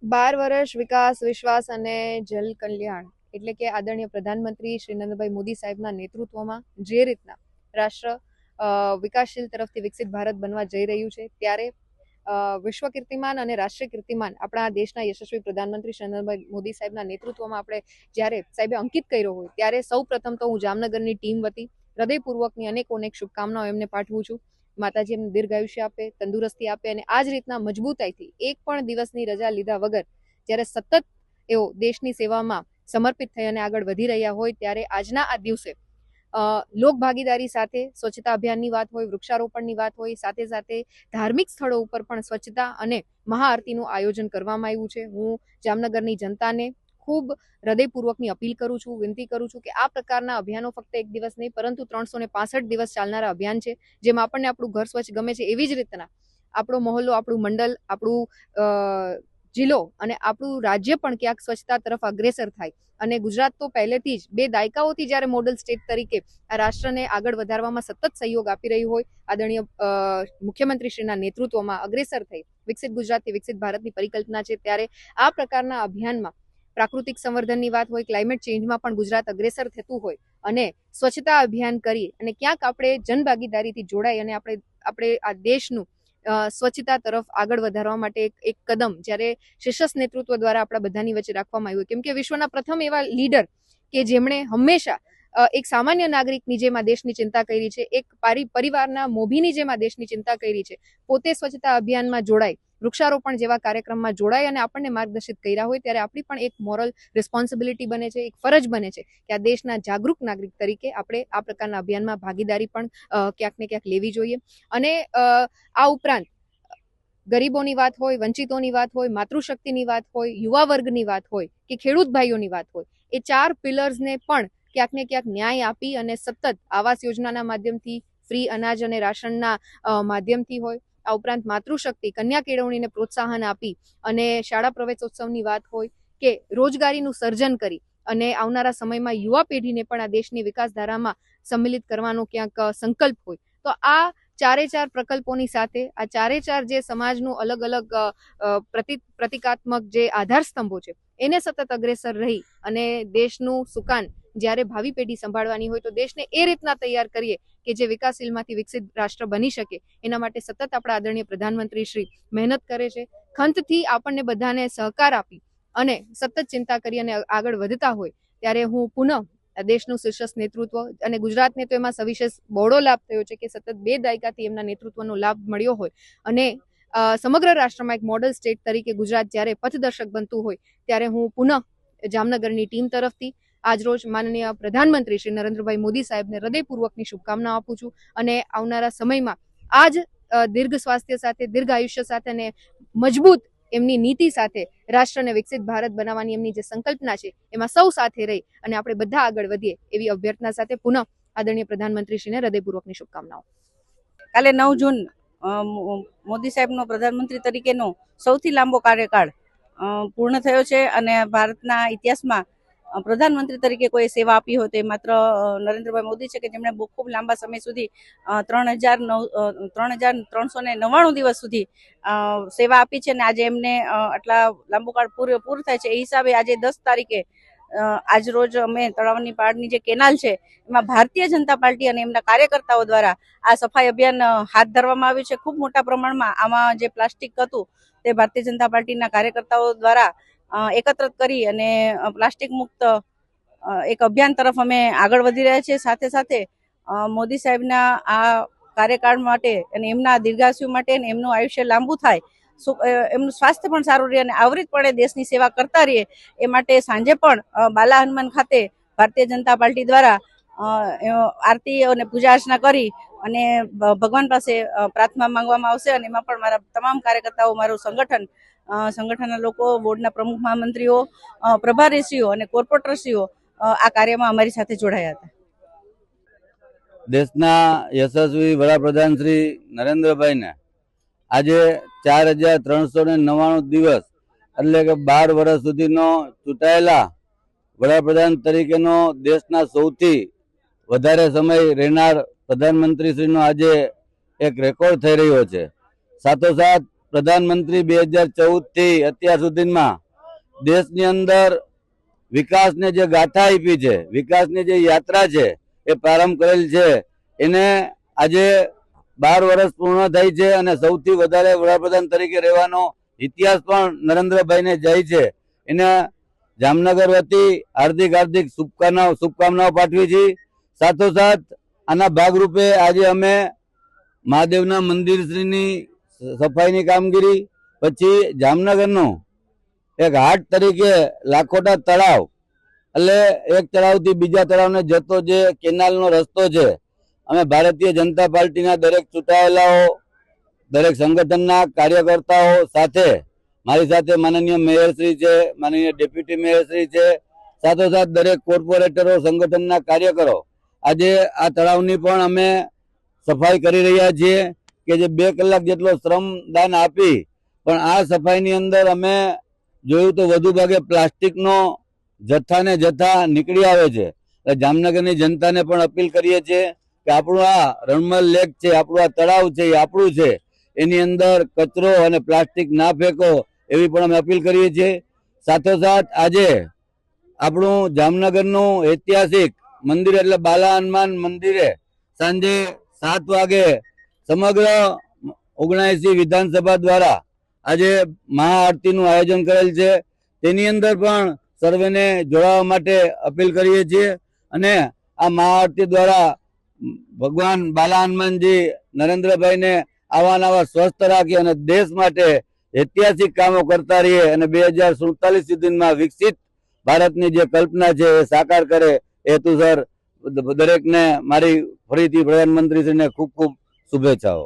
12 વર્ષ વિકાસ વિશ્વાસ અને જલ કલ્યાણ એટલે કે આદરણીય પ્રધાનમંત્રી શ્રી નરેન્દ્રભાઈ મોદી સાહેબના નેતૃત્વમાં જે રીતના રાષ્ટ્ર વિકાસશીલ તરફથી વિકસિત ભારત બનવા જઈ રહ્યું છે ત્યારે વિશ્વ કીર્તિમાન અને રાષ્ટ્રીય કીર્તિમાન આપણા દેશના યશસ્વી પ્રધાનમંત્રી શ્રી નરેન્દ્રભાઈ મોદી સાહેબના નેતૃત્વમાં આપણે જ્યારે સાહેબે અંકિત કર્યો હોય ત્યારે સૌ પ્રથમ તો હું જામનગરની ટીમ વતી હૃદયપૂર્વકની અનેક શુભકામનાઓ એમને પાઠવું છું. માતાજી એમને દીર્ઘાયુષ્ય આપે, તંદુરસ્તી આપે અને આ જ રીતના મજબૂતાઈથી એક પણ દિવસની રજા લીધા વગર જ્યારે સતત એઓ દેશની સેવામાં સમર્પિત થઈ અને આગળ વધી રહ્યા હોય ત્યારે આજના આ દિવસે લોક ભાગીદારી સાથે સ્વચ્છતા અભિયાનની વાત હોય, વૃક્ષારોપણની વાત હોય, સાથે સાથે ધાર્મિક સ્થળો ઉપર પણ સ્વચ્છતા અને મહાઆરતીનું આયોજન કરવામાં આવ્યું છે. હું જામનગરની જનતાને ખૂબ હૃદયપૂર્વકની અપીલ કરું છું, વિનંતી કરું છું કે આ પ્રકારના અભિયાનો ફક્ત એક દિવસ નહીં પરંતુ 365 દિવસ ચાલનારા અભિયાન છે. જેમ આપણને આપણું ઘર સ્વચ્છ ગમે છે એવી જ રીતના આપણો મહોલ્લો, આપણું મંડળ, આપણું જિલ્લો અને આપણું રાજ્ય પણ ક્યાંક સ્વચ્છતા તરફ અગ્રેસર થાય. અને ગુજરાત તો પહેલેથી જ 2 દાયકાઓથી જ્યારે મોડલ સ્ટેટ તરીકે આ રાષ્ટ્રને આગળ વધારવામાં સતત સહયોગ આપી રહ્યું હોય, આદરણીય મુખ્યમંત્રીશ્રીના નેતૃત્વમાં અગ્રેસર થઈ વિકસિત ગુજરાતથી વિકસિત ભારતની પરિકલ્પના છે. ત્યારે આ પ્રકારના અભિયાનમાં પ્રાકૃતિક સંવર્ધનની વાત હોય, ક્લાઇમેટ ચેન્જમાં પણ ગુજરાત અગ્રેસર થતું હોય અને સ્વચ્છતા અભિયાન કરી અને ક્યાંક આપણે જનભાગીદારીથી જોડાઈ અને આપણે આ દેશનું સ્વચ્છતા તરફ આગળ વધારવા માટે એક કદમ જ્યારે શીર્ષસ્થ નેતૃત્વ દ્વારા આપણા બધાની વચ્ચે રાખવામાં આવ્યું. કેમ કે વિશ્વના પ્રથમ એવા લીડર કે જેમણે હંમેશા એક સામાન્ય નાગરિકની જેમ આ દેશની ચિંતા કરી છે, એક પરિવારના મોભીની જેમ આ દેશની ચિંતા કરી છે, પોતે સ્વચ્છતા અભિયાનમાં જોડાય, વૃક્ષારોપણ જેવા કાર્યક્રમમાં જોડાય અને આપણને માર્ગદર્શિત કર્યા હોય ત્યારે આપણી પણ એક મોરલ રિસ્પોન્સિબિલિટી બને છે, એક ફરજ બને છે કે આ દેશના જાગૃત નાગરિક તરીકે આપણે આ પ્રકારના અભિયાનમાં ભાગીદારી પણ ક્યાંક ને ક્યાંક લેવી જોઈએ. અને આ ઉપરાંત ગરીબોની વાત હોય, વંચિતોની વાત હોય, માતૃશક્તિની વાત હોય, યુવા વર્ગની વાત હોય કે ખેડૂત ભાઈઓની વાત હોય, એ 4 પિલર્સને પણ ક્યાંક ને ક્યાંક ન્યાય આપી અને સતત આવાસ યોજનાના માધ્યમથી, ફ્રી અનાજ અને રાશનના માધ્યમથી હોય, આ ઉપરાંત માતૃશક્તિ, કન્યા કેળવણીને પ્રોત્સાહન આપી અને શાળા પ્રવેશોત્સવની વાત હોય કે રોજગારીનું સર્જન કરી અને આવનારા સમયમાં યુવા પેઢીને પણ આ દેશની વિકાસધારામાં સંમિલિત કરવાનો ક્યાંક સંકલ્પ હોય. તો આ 4 પ્રકલ્પોની સાથે આ 4 જે સમાજનું અલગ અલગ પ્રતિકાત્મક જે આધાર સ્તંભો છે એને સતત અગ્રેસર રહી અને દેશનું સુકાન જ્યારે ભાવિ પેઢી સંભાળવાની હોય તો દેશને એ રીતના તૈયાર કરીએ કે જે વિકાસશીલમાંથી વિકસિત રાષ્ટ્ર બની શકે. એના માટે સતત આપણા આદરણીય પ્રધાનમંત્રી શ્રી મહેનત કરે છે. ખંતથી આપણને બધાને સહકાર આપી અને સતત ચિંતા કરી અને આગળ વધતા હોય ત્યારે હું પુનઃ દેશનું શીર્ષસ્થ નેતૃત્વ અને ગુજરાતને તો એમાં સવિશેષ બહોળો લાભ થયો છે કે સતત 2 દાયકાથી એમના નેતૃત્વનો લાભ મળ્યો હોય અને સમગ્ર રાષ્ટ્રમાં એક મોડલ સ્ટેટ તરીકે ગુજરાત જ્યારે પથદર્શક બનતું હોય ત્યારે હું પુનઃ જામનગરની ટીમ તરફથી આજરોજ માનનીય પ્રધાનમંત્રી શ્રી નરેન્દ્રભાઈ મોદી સાહેબને હૃદયપૂર્વકની શુભકામના આપું છું અને આવનારા સમયમાં આ જ દીર્ઘ સ્વાસ્થ્ય સાથે, દીર્ઘ આયુષ્ય સાથે અને મજબૂત એમની નીતિ સાથે રાષ્ટ્રને વિકસિત ભારત બનાવવાની એમની જે સંકલ્પના છે એમાં સૌ સાથે રહી અને આપણે બધા આગળ વધીએ એવી અભ્યર્થના સાથે પુનઃ આદરણીય પ્રધાનમંત્રીશ્રીને હૃદયપૂર્વકની શુભકામનાઓ. કાલે 9 જૂન મોદી સાહેબનો પ્રધાનમંત્રી તરીકેનો સૌથી લાંબો કાર્યકાળ પૂર્ણ થયો છે અને ભારતના ઇતિહાસમાં પ્રધાનમંત્રી તરીકે કોઈ સેવા આપી હોય તો એ માત્ર નરેન્દ્રભાઈ મોદી છે કે જેમણે ખૂબ લાંબા સમય સુધી 3,399 દિવસ સુધી સેવા આપી છે અને આજે એમને આટલા લાંબો કાળ પૂરો થાય છે. એ હિસાબે આજે 10 તારીખે આજ રોજ અમે તળાવની પાળની જે કેનાલ છે એમાં ભારતીય જનતા પાર્ટી અને એમના કાર્યકર્તાઓ દ્વારા આ સફાઈ અભિયાન હાથ ધરવામાં આવ્યું છે. ખૂબ મોટા પ્રમાણમાં આમાં જે પ્લાસ્ટિક હતું તે ભારતીય જનતા પાર્ટીના કાર્યકર્તાઓ દ્વારા એકત્રિત કરી અને પ્લાસ્ટિક મુક્ત એક અભિયાન તરફ અમે આગળ વધી રહ્યા છીએ. સાથે સાથે મોદી સાહેબના આ કાર્યકાળ માટે અને એમના દીર્ઘાયુષ્ય માટે અને એમનું આયુષ્ય લાંબુ થાય, એમનું સ્વાસ્થ્ય પણ સારું રહે અને આવરીતપણે દેશની સેવા કરતા રહીએ એ માટે સાંજે પણ બાલા હનુમાન ખાતે ભારતીય જનતા પાર્ટી દ્વારા આરતી અને પૂજા અર્ચના કરી અને ભગવાન પાસે પ્રાર્થના માંગવામાં આવશે અને એમાં પણ મારા તમામ કાર્યકર્તાઓ, મારું સંગઠનના લોકો, બોર્ડના પ્રમુખ મહામંત્રીઓ, પ્રભારીશ્રીઓ અને કોર્પોરેટરશ્રીઓ આ કાર્યમાં અમારી સાથે જોડાયા હતા. દેશના યશસ્વી વડાપ્રધાન શ્રી નરેન્દ્રભાઈને આજે 4,399 દિવસ એટલે કે 12 વર્ષ સુધીનો ચૂંટાયેલા વડાપ્રધાન તરીકેનો દેશના સૌથી વધારે સમય રહેનાર પ્રધાનમંત્રીશ્રીનો આજે એક રેકોર્ડ થઈ રહ્યો છે. સાથોસાથ પ્રધાનમંત્રી 2014 થી અત્યાર સુધીમાં દેશની અંદર વિકાસને જે ગાથા આપી છે, વિકાસની જે યાત્રા છે એ પ્રારંભ કરેલ છે, એને આજે 12 વર્ષ પૂર્ણ થઈ છે અને સૌથી વધારે વડાપ્રધાન તરીકે રહેવાનો ઇતિહાસ પણ નરેન્દ્રભાઈને જાય છે. એને જામનગર વતી હાર્દિક શુભકામનાઓ પાઠવી છે. સાથોસાથ આના ભાગરૂપે આજે અમે મહાદેવના મંદિર શ્રીની સફાઈની કામગીરી, પછી જામનગરનું એક હાટ તરીકે લાખોટા તળાવ, એટલે એક તળાવથી બીજા તળાવને જતો જે કેનાલનો રસ્તો છે, અમે ભારતીય જનતા પાર્ટીના દરેક ચૂંટાયેલાઓ, દરેક સંગઠનના કાર્યકર્તાઓ સાથે, મારી સાથે માનનીય મેયરશ્રી છે, માનનીય ડેપ્યુટી મેયરશ્રી છે, સાથોસાથ દરેક કોર્પોરેટરો, સંગઠનના કાર્યકરો આજે આ તળાવની પણ અમે સફાઈ કરી રહ્યા છીએ કે જે 2 કલાક જેટલો શ્રમદાન આપી પણ આ સફાઈની અંદર અમે જોયું તો વધુ ભાગે પ્લાસ્ટિકનો જથ્થા નીકળી આવે છે. જામનગરની જનતાને પણ અપીલ કરીએ છીએ કે આપણું આ રણમલ લેક છે, આપણું આ તળાવ છે, એ આપણું છે, એની અંદર કચરો અને પ્લાસ્ટિક ના ફેંકો એવી પણ અમે અપીલ કરીએ છીએ. સાથોસાથ આજે આપણું જામનગરનું ઐતિહાસિક મંદિર એટલે બાલા હનુમાન મંદિરે સાંજે 7 વાગે સમગ્ર 79 વિધાનસભા દ્વારા આજે મહાઆરતીનું આયોજન કરેલ છે. તેની અંદર પણ સર્વેને જોડાવા માટે અપીલ કરીએ છીએ અને આ મહાઆરતી દ્વારા ભગવાન બાલા હનુમાનજી નરેન્દ્રભાઈને આવા સ્વસ્થ રાખી અને દેશ માટે ઐતિહાસિક કામો કરતા રહીએ અને 2047 સુધીમાં વિકસિત ભારતની જે કલ્પના છે એ સાકાર કરે એ હેતુસર દરેકને મારી ફરીથી પ્રધાનમંત્રીશ્રીને ખૂબ શુભેચ્છાઓ.